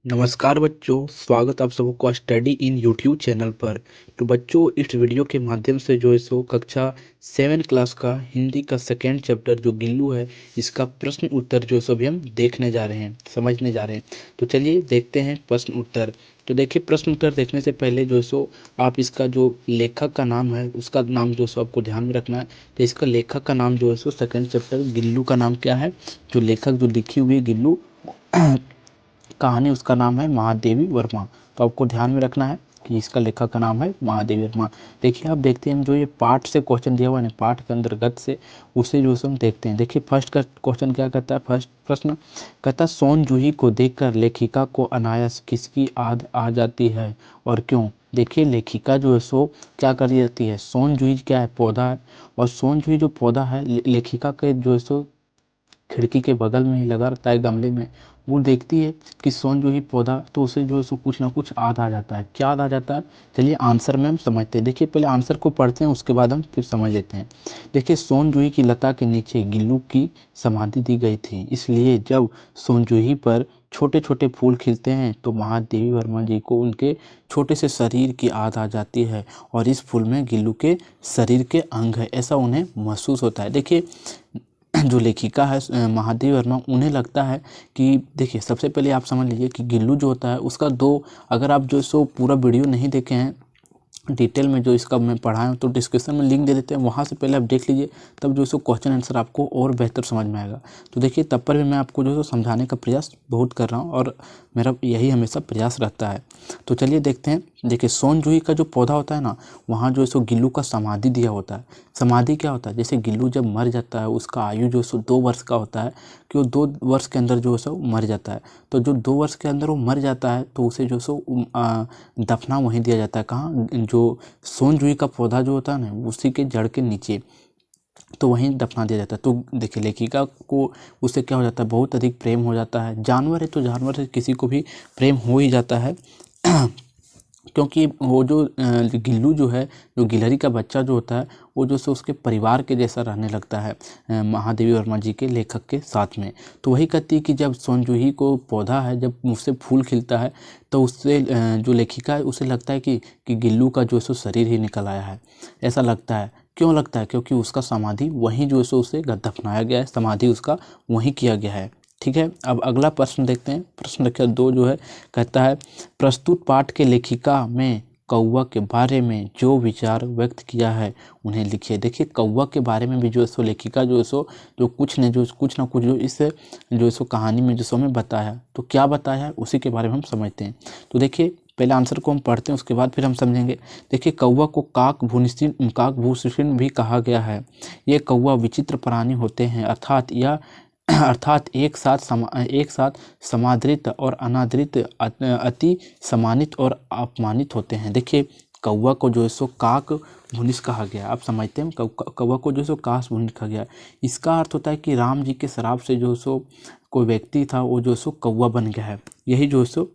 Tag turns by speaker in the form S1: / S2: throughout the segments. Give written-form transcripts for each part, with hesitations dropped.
S1: नमस्कार बच्चों, स्वागत आप सबको स्टडी इन यूट्यूब चैनल पर। तो बच्चों, इस वीडियो के माध्यम से जो है सो कक्षा 7 क्लास का हिंदी का सेकेंड चैप्टर जो गिल्लू है, इसका प्रश्न उत्तर जो है सो अभी हम देखने जा रहे हैं, समझने जा रहे हैं। तो चलिए देखते हैं प्रश्न उत्तर। तो देखिए, प्रश्न उत्तर देखने से पहले जो है सो आप इसका जो लेखक का नाम है उसका नाम जो है सो आपको ध्यान में रखना है। तो इसका लेखक का नाम जो है सो सेकेंड चैप्टर गिल्लू का नाम क्या है, जो लेखक जो लिखी हुई है गिल्लू कहानी, उसका नाम है महादेवी वर्मा। तो आपको ध्यान में रखना है कि इसका लेखक का नाम है महादेवी वर्मा। देखिए, आप देखते हैं जो ये पाठ से क्वेश्चन दिया हुआ है ना, पाठ के अंतर्गत से उसे जो हम देखते हैं। देखिए, फर्स्ट का क्वेश्चन क्या कहता है, फर्स्ट प्रश्न कहता है सोन जूही को देखकर लेखिका को अनायास किसकी याद आ जाती है और क्यों। देखिए, लेखिका जो है सो क्या कर जाती है, सोन जूही क्या है, पौधा है। और सोन जूही जो पौधा है लेखिका के जो है सो खिड़की के बगल में ही लगा रहता है गमले में। वो देखती है कि सोन जूही पौधा, तो उसे जो है सो कुछ ना कुछ याद आ जाता है। क्या याद आ जाता है, चलिए आंसर में हम समझते हैं। देखिए, पहले आंसर को पढ़ते हैं, उसके बाद हम फिर समझ लेते हैं। देखिए, सोन जूही की लता के नीचे गिल्लू की समाधि दी गई थी, इसलिए जब सोन जूही पर छोटे छोटे फूल खिलते हैं तो महादेवी वर्मा जी को उनके छोटे से शरीर की याद आ जाती है और इस फूल में गिल्लू के शरीर के अंग है, ऐसा उन्हें महसूस होता है। देखिए, जो लेखिका है महादेवी वर्मा, उन्हें लगता है कि देखिए, सबसे पहले आप समझ लीजिए कि गिल्लू जो होता है उसका दो, अगर आप जो सो पूरा वीडियो नहीं देखे हैं डिटेल में, जो इसका मैं पढ़ाया हूँ, तो डिस्क्रिप्शन में लिंक दे देते हैं, वहाँ से पहले आप देख लीजिए, तब जो सो क्वेश्चन आंसर आपको और बेहतर समझ में आएगा। तो देखिए, तब पर भी मैं आपको जो सो समझाने का प्रयास बहुत कर रहा हूँ और मेरा यही हमेशा प्रयास रहता है। तो चलिए देखते हैं। देखिए, सोन जूही का जो पौधा होता है ना, वहाँ जो है सो गिल्लू का समाधि दिया होता है। समाधि क्या होता है, जैसे गिल्लू जब मर जाता है उसका आयु जो सो 2 वर्ष का होता है, कि वो 2 वर्ष के अंदर जो है सो मर जाता है। तो जो 2 वर्ष के अंदर वो मर जाता है तो उसे जो सो दफना वहीं दिया जाता है, कहाँ, जो सोन जूही का पौधा जो होता है ना, उसी के जड़ के नीचे, तो वहीं दफना दिया जाता है। तो देखिए, लेखिका को उससे क्या हो जाता है, बहुत अधिक प्रेम हो जाता है। जानवर है तो जानवर से किसी को भी प्रेम हो ही जाता है क्योंकि वो जो गिल्लू जो है, जो गिलहरी का बच्चा जो होता है, वो जो सो उसके परिवार के जैसा रहने लगता है महादेवी वर्मा जी के लेखक के साथ में। तो वही कहती है कि जब सोन जूही को पौधा है, जब उससे फूल खिलता है, तो उससे जो लेखिका है उसे लगता है कि गिल्लू का जो सो शरीर ही निकल आया है, ऐसा लगता है। क्यों लगता है, क्योंकि उसका समाधि वहीं जो सो उसे दफनाया गया है, समाधि उसका वहीं किया गया है। ठीक है, अब अगला प्रश्न देखते हैं। प्रश्न संख्या 2 जो है कहता है प्रस्तुत पाठ के लेखिका में कौवा के बारे में जो विचार व्यक्त किया है उन्हें लिखिए। देखिए, कौवा के बारे में भी जो है सो लेखिका जो है सो जो कुछ ने जो कुछ ना कुछ जो इस जो है सो कहानी में जो सो हमें बताया, तो क्या बताया है उसी के बारे में हम समझते हैं। तो देखिए, पहले आंसर को हम पढ़ते हैं, उसके बाद फिर हम समझेंगे। देखिए, कौवा को काकभूषण भी कहा गया है। ये कौवा विचित्र प्राणी होते हैं, अर्थात एक साथ समादृत और अनादृत, अति सम्मानित और अपमानित होते हैं। देखिए, कौवा को जो है सो काक भूनिश कहा गया। आप समझते हैं, कौवा को जो है सो काश भूनिश कहा गया। इसका अर्थ होता है कि राम जी के श्राप से जो है सो कोई व्यक्ति था, वो जो है सो कौवा बन गया है। यही जो है सो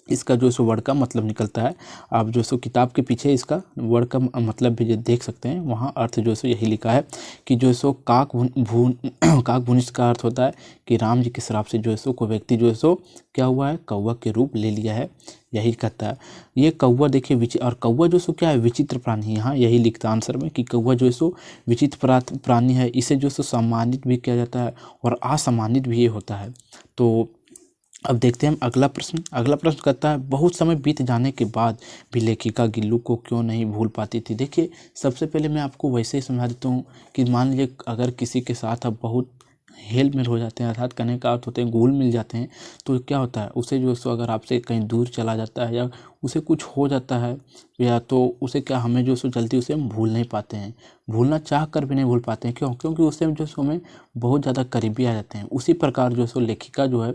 S1: इसका जो सो वर्ड का मतलब निकलता है। आप जो सो किताब के पीछे इसका वर्ड का मतलब भी देख सकते हैं, वहाँ अर्थ जो सो यही लिखा है कि जो सो काक भूनिश का अर्थ होता है कि राम जी के श्राप से जो है सो कोई व्यक्ति जो है सो क्या हुआ है, कौवा के रूप ले लिया है, यही कहता है। ये कौवा देखिए और कौवा जो सो क्या है, विचित्र प्राणी। यहाँ यही लिखता है आंसर में कि कौवा जो है सो विचित्र प्राणी है। इसे जो सो सम्मानित भी किया जाता है और असम्मानित भी ये होता है। तो अब देखते हैं हम अगला प्रश्न। अगला प्रश्न कहता है बहुत समय बीत जाने के बाद भी लेखिका गिल्लू को क्यों नहीं भूल पाती थी। देखिए, सबसे पहले मैं आपको वैसे ही समझा देता हूँ कि मान लीजिए अगर किसी के साथ आप बहुत हेल मेल हो जाते हैं, अर्थात कहने का अर्थ होते हैं घुल मिल जाते हैं, तो क्या होता है, उसे जो है सो अगर आपसे कहीं दूर चला जाता है या उसे कुछ हो जाता है, या तो उसे क्या, हमें जो सो जल्दी उसे हम भूल नहीं पाते हैं, भूलना चाह कर भी नहीं भूल पाते हैं। क्यों, क्योंकि उससे जो सो हमें बहुत ज़्यादा करीबी आ जाते हैं। उसी प्रकार जो सो लेखिका जो है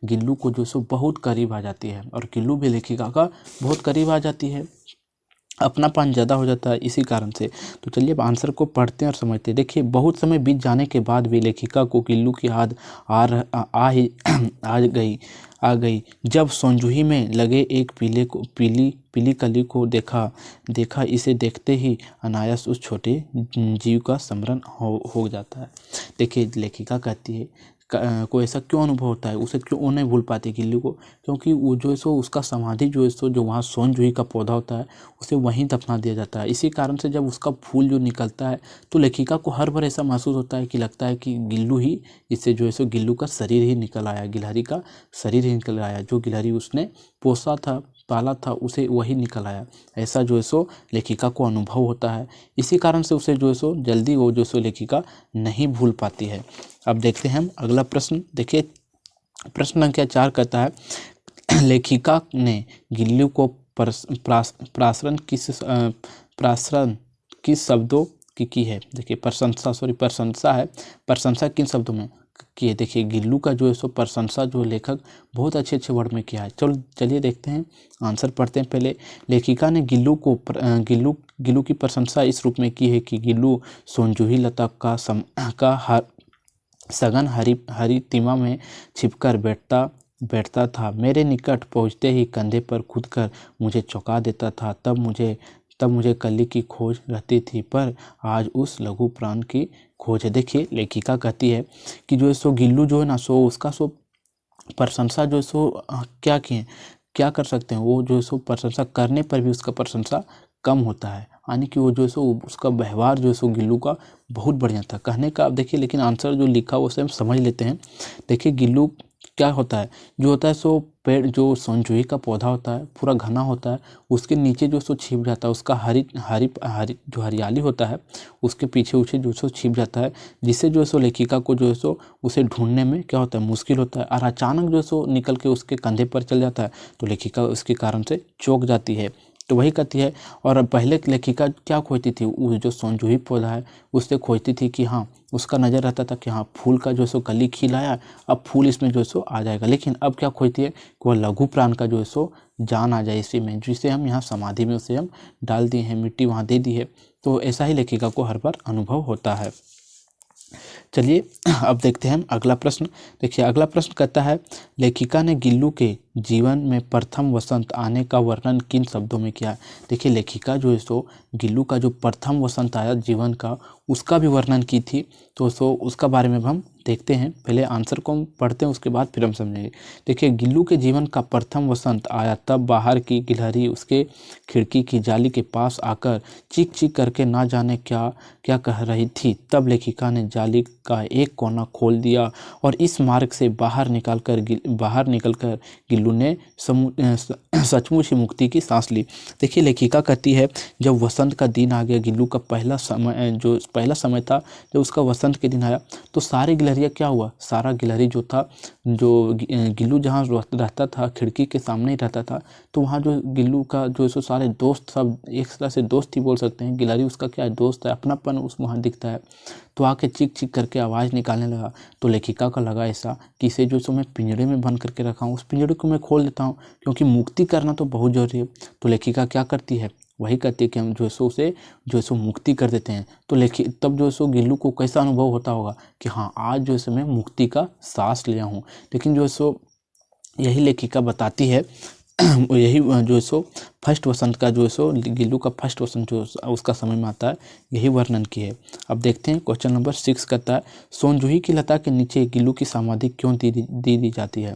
S1: गिल्लू को जो सो बहुत करीब आ जाती है और गिल्लू भी लेखिका का बहुत करीब आ जाती है, अपनापन ज़्यादा हो जाता है इसी कारण से। तो चलिए अब आंसर को पढ़ते हैं और समझते हैं। देखिए, बहुत समय बीत जाने के बाद भी लेखिका को गिल्लू की याद आ गई जब सोनजूही में लगे एक पीली कली को देखा। इसे देखते ही अनायास उस छोटे जीव का स्मरण हो जाता है। देखिए, लेखिका कहती है, को ऐसा क्यों अनुभव होता है, उसे क्यों वो नहीं भूल पाती गिल्लू को, क्योंकि वो जो है सो उसका समाधि जो है सो जो वहाँ सोन जूही का पौधा होता है उसे वहीं दफना दिया जाता है। इसी कारण से जब उसका फूल जो निकलता है तो लेखिका को हर बार ऐसा महसूस होता है कि लगता है कि गिल्लू ही इससे जो है सो गिल्लू का शरीर ही निकल आया, गिलहरी का शरीर ही निकल आया, जो गिलहरी उसने पोसा था पाला था उसे वही निकल आया, ऐसा जो है सो लेखिका को अनुभव होता है। इसी कारण से उसे जो है सो जल्दी वो जो सो लेखिका नहीं भूल पाती है। अब देखते हैं हम अगला प्रश्न। देखिए प्रश्न संख्या 4 कहता है लेखिका ने गिल्लू को प्रासरण किस शब्दों की है। देखिए प्रशंसा है, प्रशंसा किन शब्दों में की है। देखिए गिल्लू का जो है सो प्रशंसा जो लेखक बहुत अच्छे अच्छे वर्ड में किया है। चलिए देखते हैं, आंसर पढ़ते हैं पहले। लेखिका ने गिल्लू की प्रशंसा इस रूप में की है कि गिल्लू सोनजूही लता का सघन हरी तिमा में छिपकर बैठता था, मेरे निकट पहुंचते ही कंधे पर कूदकर मुझे चौंका देता था। तब मुझे कली की खोज रहती थी, पर आज उस लघु प्राण की खोज है। देखिए लेखिका कहती है कि जो है सो गिल्लू जो है ना सो उसका सो प्रशंसा जो है सो क्या किए क्या कर सकते हैं, वो जो है सो प्रशंसा करने पर भी उसका प्रशंसा कम होता है, यानी कि वो जो है सो उसका व्यवहार जो है सो गिल्लू का बहुत बढ़िया था कहने का। अब देखिए लेकिन आंसर जो लिखा वो से हम समझ लेते हैं। देखिए गिल्लू क्या होता है, जो होता है सो पेड़ जो सोनजूही का पौधा होता है पूरा घना होता है, उसके नीचे जो सो छिप जाता है, उसका हरी हरी हरी जो हरियाली होता है उसके पीछे उसे जो सो छिप जाता है, जिससे जो है सो लेखिका को जो है सो उसे ढूंढने में क्या होता है मुश्किल होता है, और अचानक जो है सो निकल के उसके कंधे पर चल जाता है तो लेखिका उसके कारण से चौंक जाती है। तो वही कहती है। और पहले लेखिका क्या खोजती थी, वो जो सोनजूही पौधा है उससे खोजती थी कि हाँ उसका नज़र रहता था कि हाँ फूल का जो सो कली खिलाया, अब फूल इसमें जो सो आ जाएगा। लेकिन अब क्या खोजती है कि वह लघु प्राण का जो है सो जान आ जाए इसी में, जिसे हम यहाँ समाधि में उसे हम डाल दिए हैं, मिट्टी वहाँ दे दी है। तो ऐसा ही लेखिका को हर बार अनुभव होता है। चलिए अब देखते हैं हम अगला प्रश्न। देखिए अगला प्रश्न कहता है लेखिका ने गिल्लू के जीवन में प्रथम वसंत आने का वर्णन किन शब्दों में किया। देखिए लेखिका जो है सो गिल्लू का जो प्रथम वसंत आया जीवन का उसका भी वर्णन की थी, तो सो उसका बारे में हम देखते हैं। पहले आंसर को हम पढ़ते हैं उसके बाद फिर हम समझेंगे। देखिए गिल्लू के जीवन का प्रथम वसंत आया तब बाहर की गिलहरी उसके खिड़की की जाली के पास आकर चीख चीख करके ना जाने क्या क्या कह रही थी। तब लेखिका ने जाली का एक कोना खोल दिया और इस मार्ग से बाहर निकलकर गिल्लू ने सचमुच ही मुक्ति की सांस ली। देखिए लेखिका कहती है जब वसंत का दिन आ गया, गिल्लू का पहला समय था जब उसका वसंत के दिन आया, तो सारी गिलहरियाँ क्या हुआ, सारा गिलहरी जो था, जो गिल्लू जहाँ रहता था खिड़की के सामने ही रहता था, तो वहाँ जो गिल्लू का जो सो सारे दोस्त सब एक तरह से दोस्त ही बोल सकते हैं, गिलहरी उसका क्या है दोस्त है, अपनापन उस वहाँ दिखता है। तो आके चीख चीख करके आवाज़ निकालने लगा। तो लेखिका का लगा ऐसा कि इसे जो सो मैं पिंजड़े में बंद करके रखा हूँ, उस पिंजड़े को मैं खोल देता हूँ, क्योंकि मुक्ति करना तो बहुत ज़रूरी है। तो लेखिका क्या करती है, वही कहती है कि हम जो सो उसे जो सो मुक्ति कर देते हैं। तो तब जो सो गिल्लू को कैसा अनुभव होता होगा कि हाँ आज जो सो मैं मुक्ति का सांस लिया हूँ। लेकिन जो सो यही लेखिका बताती है यही जो सो फर्स्ट वसंत का जो सो गिल्लू का फर्स्ट वसंत जो उसका समय में आता है यही वर्णन की है। अब देखते हैं क्वेश्चन नंबर 6 कहता है सोनजूही की लता के नीचे गिल्लू की समाधि क्यों दी जाती है।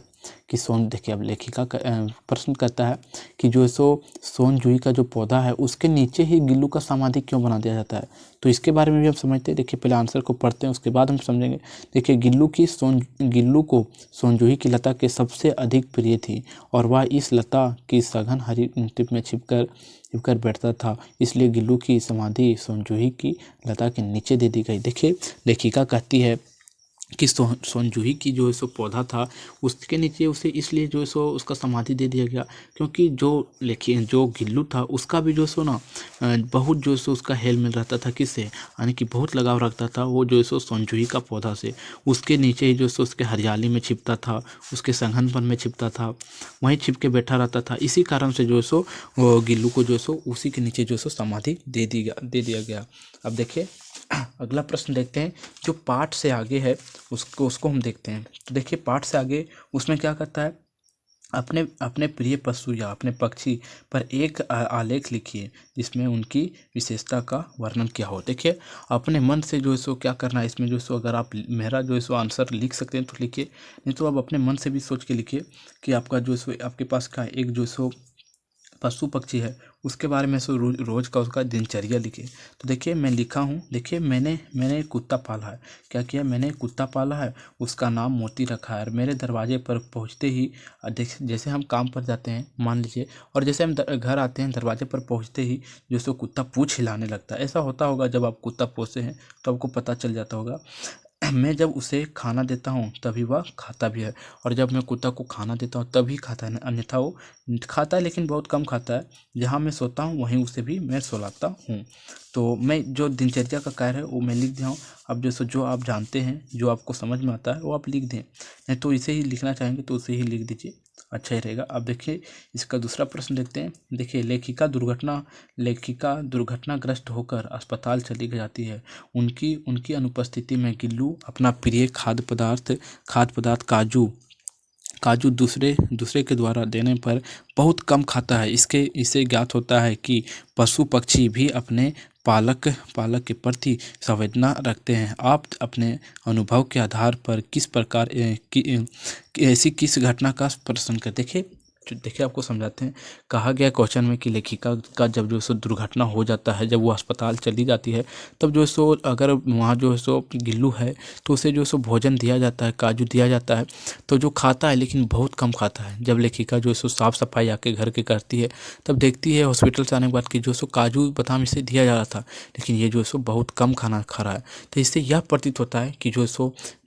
S1: कि देखिए अब लेखिका का प्रश्न करता है कि जो सो सोनजूही का जो पौधा है उसके नीचे ही गिल्लू का समाधि क्यों बना दिया जाता है। तो इसके बारे में भी हम समझते हैं। देखिए पहले आंसर को पढ़ते हैं उसके बाद हम समझेंगे। देखिए गिल्लू को सोनजूही की लता के सबसे अधिक प्रिय थी और वह इस लता की सघन हरी टिप में छिपकर बैठता था, इसलिए गिल्लू की समाधि सोनजूही की लता के नीचे दे दी गई। देखिए लेखिका कहती है कि सोनजूही की जो है सो पौधा था उसके नीचे उसे इसलिए जो है सो उसका समाधि दे दिया गया, क्योंकि जो गिल्लू था उसका भी जो सो ना बहुत जो सो उसका हेल मिल रहता था किससे, यानी कि बहुत लगाव रखता था वो जो है सो सोनजूही का पौधा से। उसके नीचे ही जो सो उसके हरियाली में छिपता था, उसके संघनपन में छिपता था, वहीं छिप के बैठा रहता था। इसी कारण से जो है सो गिल्लू को जो है सो उसी के नीचे जो सो समाधि दे दिया गया। अब देखिए अगला प्रश्न देखते हैं जो पाठ से आगे है उसको हम देखते हैं। तो देखिए पाठ से आगे उसमें क्या कहता है अपने अपने प्रिय पशु या अपने पक्षी पर एक आलेख लिखिए जिसमें उनकी विशेषता का वर्णन किया हो। देखिए अपने मन से जो है सो क्या करना है इसमें जो है सो, अगर आप मेरा जो है सो आंसर लिख सकते हैं तो लिखिए, नहीं तो आप अपने मन से भी सोच के लिखिए कि आपका जो है सो आपके पास का एक जो है सो पशु पक्षी है उसके बारे में सो रोज़ का उसका दिनचर्या लिखे। तो देखिए मैं लिखा हूँ, देखिए मैंने एक कुत्ता पाला है। क्या किया, मैंने एक कुत्ता पाला है, उसका नाम मोती रखा है। और मेरे दरवाजे पर पहुँचते ही देख जैसे हम काम पर जाते हैं मान लीजिए, और जैसे हम घर आते हैं दरवाजे पर पहुँचते ही जो सो कुत्ता पूँछ हिलाने लगता है। ऐसा होता होगा जब आप कुत्ता पोसे हैं तो आपको पता चल जाता होगा। मैं जब उसे खाना देता हूँ तभी वह खाता भी है, और जब मैं कुत्ता को खाना देता हूँ तभी खाता है, अन्यथा वो खाता है लेकिन बहुत कम खाता है। जहाँ मैं सोता हूँ वहीं उसे भी मैं सुलाता हूँ। तो मैं जो दिनचर्या का कार्य है वो मैं लिख दिया हूँ। अब जो आप जानते हैं, जो आपको समझ में आता है वो आप लिख दें, नहीं तो इसे ही लिखना चाहेंगे तो उसे ही लिख दीजिए, अच्छा ही रहेगा। अब देखिए इसका दूसरा प्रश्न देखते हैं। देखिए लेखिका दुर्घटनाग्रस्त होकर अस्पताल चली जाती है। उनकी उनकी अनुपस्थिति में गिल्लू अपना प्रिय खाद्य पदार्थ काजू दूसरे के द्वारा देने पर बहुत कम खाता है। इससे ज्ञात होता है कि पशु पक्षी भी अपने पालक के प्रति संवेदना रखते हैं। आप अपने अनुभव के आधार पर किस प्रकार ऐसी किस घटना का प्रश्न कर देखिए आपको समझाते हैं। कहा गया क्वेश्चन में कि लेखिका का जब जो सो दुर्घटना हो जाता है, जब वो अस्पताल चली जाती है, तब जो सो अगर वहाँ जो सो गिल्लू है तो उसे जो सो भोजन दिया जाता है, काजू दिया जाता है, तो जो खाता है लेकिन बहुत कम खाता है। जब लेखिका जो सो साफ सफाई आके घर के करती है तब देखती है हॉस्पिटल से आने के बाद कि जो सो काजू बादाम इसे दिया जा रहा था लेकिन ये जो सो बहुत कम खाना खा रहा है। तो इससे यह प्रतीत होता है कि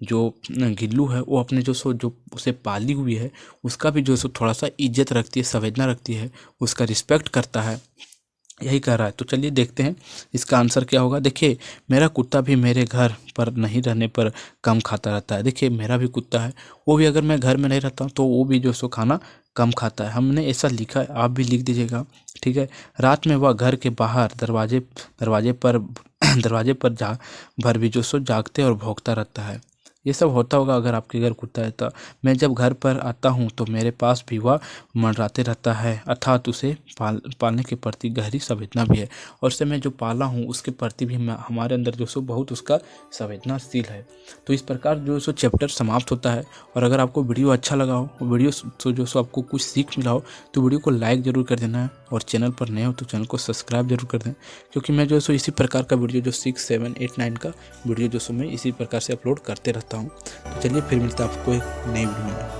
S1: जो गिल्लू है वो अपने जो उसे पाली हुई है उसका भी जो सो थोड़ा सा इज्जत रखती है, संवेदना रखती है, उसका रिस्पेक्ट करता है, यही कह रहा है। तो चलिए देखते हैं इसका आंसर क्या होगा। देखिए मेरा कुत्ता भी मेरे घर पर नहीं रहने पर कम खाता रहता है। देखिए मेरा भी कुत्ता है, वो भी अगर मैं घर में नहीं रहता हूँ तो वो भी जो सो खाना कम खाता है। हमने ऐसा लिखा है, आप भी लिख दीजिएगा, ठीक है। रात में वह घर के बाहर दरवाजे पर दरवाजे पर भर भी जो सो जागते और भौंकता रहता है। ये सब होता होगा अगर आपके घर कुत्ता है तो। मैं जब घर पर आता हूँ तो मेरे पास भी वह मंडराते रहता है, अर्थात उसे पालने के प्रति गहरी संवेदना भी है, और उसे मैं जो पाला हूँ उसके प्रति भी हमारे अंदर जो सो बहुत उसका संवेदनाशील है। तो इस प्रकार जो सो चैप्टर समाप्त होता है। और अगर आपको वीडियो अच्छा लगा हो, वीडियो तो जो सो आपको कुछ सीख मिला हो, तो वीडियो को लाइक ज़रूर कर देना है, और चैनल पर नए हो तो चैनल को सब्सक्राइब जरूर कर दें, क्योंकि मैं जो सो इसी प्रकार का वीडियो जो 6, 7, 8, 9 का वीडियो जो सो मैं इसी प्रकार से अपलोड करते रहता हूँ। तो चलिए फिर मिलता है आपको एक नई वीडियो में।